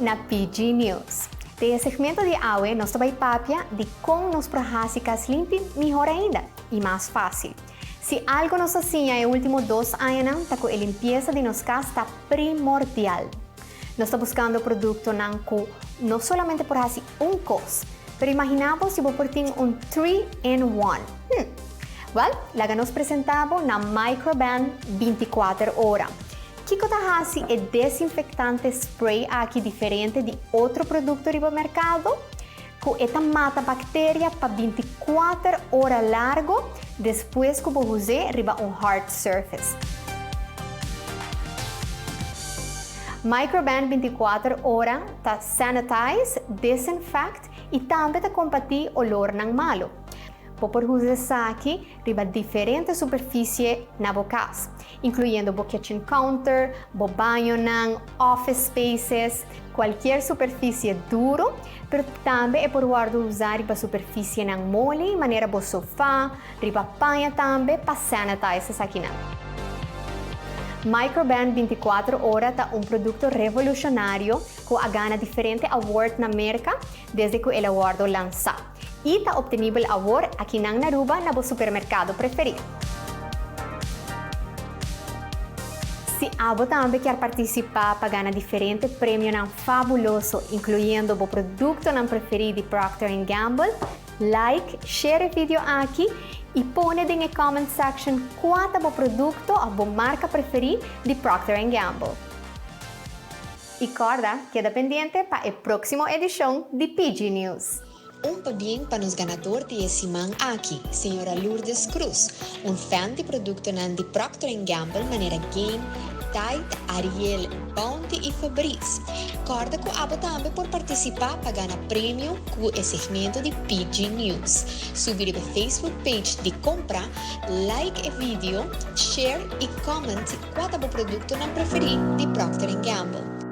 na PG News. Nesse segmento de hoje, nós vamos falar de como nos prahásicas limpem melhor ainda e mais fácil. Se algo nos assim nos últimos 2 anos, a limpeza de nossa casa está primordial. Nós estamos buscando produto não somente por fazer coisa, mas imaginamos se você tem 3-in-1. Lá que nos apresentamos na Microban 24 horas. Que Kotahasi é desinfectante spray aqui diferente de outro produto do mercado, que esta mata bactéria para 24 horas largo depois que você usar riba hard surface. Microban 24 horas está sanitize, desinfect e também está combater olor não malo. Pode usar aqui riba diferentes superfícies na casa, incluindo o kitchen counter, o banho, office spaces, qualquer superfície duro, mas também é por usar riba superfície mole, maneira do sofá, riba panha também para sanitize aqui. Microban 24 horas é produto revolucionário que a ganha diferente award na América desde que ele award lançado. E está obtenível agora aqui na Aruba, no supermercado preferido. Se você também quer participar para ganhar diferentes prêmios fabulosos, incluindo o produto preferido de Procter & Gamble, like, share o vídeo aqui e põe na comment section qual é o produto ou a marca preferida de Procter & Gamble. E corda, queda pendiente para a próxima edição de PG News. Bien para nos ganador de esse man aqui, Senhora Lourdes Cruz, fan de produto de Procter & Gamble, maneira Game, Tide, Ariel, Bounty e Febreze. Corda que abo também por participar para ganhar prêmio com o segmento de PG News. Subir o Facebook page de compra, like o vídeo, share e comment qual é o produto não preferido de Procter & Gamble.